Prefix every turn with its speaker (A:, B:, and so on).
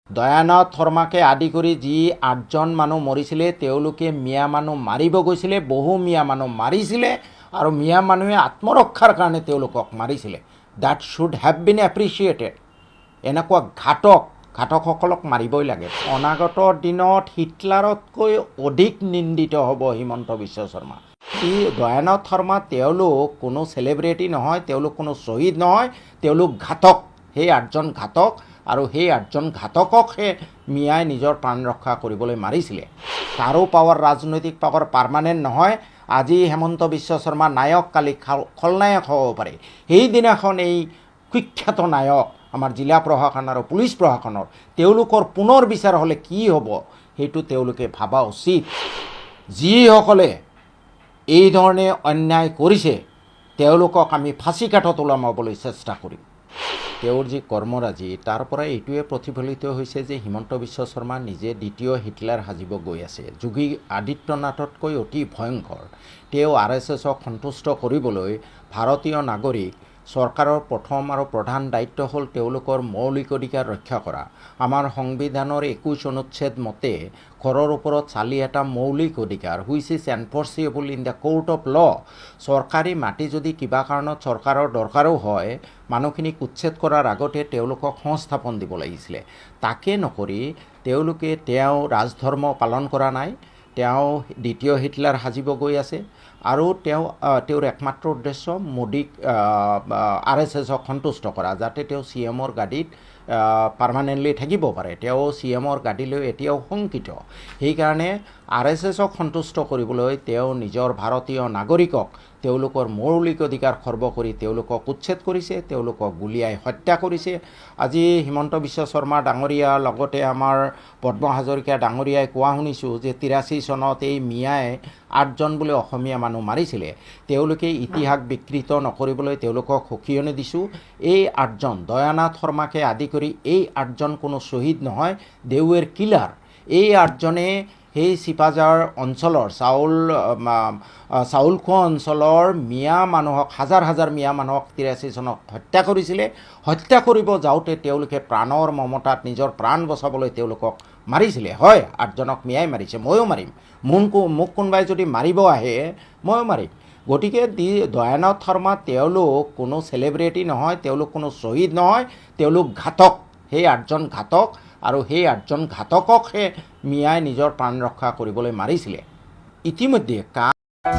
A: দয়ানাথ শৰ্মাকে আদি কৰি যি 8জন মানুহ মৰিছিলে তেওঁলোকে মিয়া মানুহ মাৰিব গৈছিলে, বহু মিয়া মানুহ মাৰিছিলে আৰু মিয়া মানুহে আত্মৰক্ষাৰ কাৰণে তেওঁলোকক মাৰিছিলে। That should have been appreciated. এনেকুৱা ঘাতকসকলক মাৰিবই লাগে। অনাগত দিনত হিটলাৰতকৈ অধিক নিন্দিত হ'ব হিমন্ত বিশ্ব শৰ্মা। দয়ানাথ শৰ্মা তেওঁলোক কোনো চেলিব্ৰিটি নহয়, তেওঁলোক কোনো শ্বহীদ নহয়, তেওঁলোক ঘাতক। সেই 8জন ঘাতক আৰু সেই 8জন ঘাতককহে মিয়াই নিজৰ প্ৰাণ ৰক্ষা কৰিবলৈ মাৰিছিলে। তাৰো পাৱাৰ, ৰাজনৈতিক পাৱাৰ পাৰ্মানেণ্ট নহয়। আজি হেমন্ত বিশ্ব শৰ্মা নায়ক, কালি খলনায়ক হ'ব পাৰে। সেইদিনাখন এই কুখ্যাত নায়ক আমাৰ জিলা প্ৰশাসন আৰু পুলিচ প্ৰশাসনৰ তেওঁলোকৰ পুনৰ বিচাৰ হ'লে কি হ'ব সেইটো তেওঁলোকে ভাবা উচিত। যিসকলে এই ধৰণে অন্যায় কৰিছে তেওঁলোকক আমি ফাঁচী কাঠত ওলমাবলৈ চেষ্টা কৰিম। তেওঁৰ যি কৰ্মৰাজি তাৰ পৰা এইটোৱে প্ৰতিফলিত হৈছে যে হিমন্ত বিশ্ব শৰ্মা নিজে দ্বিতীয় হিটলাৰ সাজিব গৈ আছে। যোগী আদিত্যনাথতকৈ অতি ভয়ংকৰ। তেওঁ RSSক সন্তুষ্ট কৰিবলৈ ভাৰতীয় নাগৰিক চৰকাৰৰ প্ৰথম আৰু প্ৰধান দায়িত্ব হ'ল তেওঁলোকৰ মৌলিক অধিকাৰ ৰক্ষা কৰা। আমাৰ সংবিধানৰ 21 অনুচ্ছেদ মতে ঘৰৰ ওপৰত চালি এটা মৌলিক অধিকাৰ which is enforceable in the court of law. চৰকাৰী মাটি যদি কিবা কাৰণত চৰকাৰৰ দৰকাৰো হয়, মানুহখিনিক উচ্ছেদ কৰাৰ আগতে তেওঁলোকক সংস্থাপন দিব লাগিছিলে। তাকে নকৰি তেওঁলোকে ৰাজধৰ্ম পালন কৰা নাই। তেওঁ দ্বিতীয় হিটলাৰ সাজিব গৈ আছে আৰু তেওঁৰ একমাত্ৰ উদ্দেশ্য মোদীক RSSক সন্তুষ্ট কৰা, যাতে তেওঁ CMৰ গাদীত পাৰ্মানেণ্টলি থাকিব পাৰে। তেওঁ CMৰ গাদীলৈ এতিয়াও শংকিত। সেইকাৰণে RSSক সন্তুষ্ট কৰিবলৈ তেওঁ নিজৰ ভাৰতীয় নাগৰিকক তেওঁলোকৰ মৌলিক অধিকাৰ খৰ্ব কৰি তেওঁলোকক উচ্ছেদ কৰিছে, তেওঁলোকক গুলীয়াই হত্যা কৰিছে। আজি হিমন্ত বিশ্ব শৰ্মা ডাঙৰীয়া লগতে আমাৰ পদ্ম হাজৰিকা ডাঙৰীয়াই কোৱা শুনিছোঁ যে 83 চনত এই মিয়াই 8জন বোলে অসমীয়া মানুহ মাৰিছিলে। তেওঁলোকে ইতিহাস বিকৃত নকৰিবলৈ তেওঁলোকক সকিয়নি দিছোঁ। এই 8জন দয়ানাথ শৰ্মাকে আদি কৰি এই 8জন কোনো শ্বহীদ নহয়, দে ৱেৰ কিলাৰ। এই 8জনে সেই চিপাঝাৰ অঞ্চলৰ চাউলখোৱা অঞ্চলৰ মিয়া মানুহক, হাজাৰ হাজাৰ মিয়া মানুহক 83 চনত হত্যা কৰিছিলে। হত্যা কৰিব যাওঁতে তেওঁলোকে প্ৰাণৰ মমতাত নিজৰ প্ৰাণ বচাবলৈ তেওঁলোকক মাৰিছিলে। হয়, 8জনক মিয়াই মাৰিছে, ময়ো মাৰিম। মোক কোনোবাই যদি মাৰিব আহে ময়ো মাৰিম। গতিকে দয়ানাথ শৰ্মা তেওঁলোক কোনো চেলিব্ৰিটি নহয়, তেওঁলোক কোনো শ্বহীদ নহয়, তেওঁলোক ঘাতক। সেই 8জন ঘাতক আৰু সেই 8জন ঘাতককহে মিয়াই নিজৰ প্ৰাণ ৰক্ষা কৰিবলৈ মাৰিছিলে। ইতিমধ্যে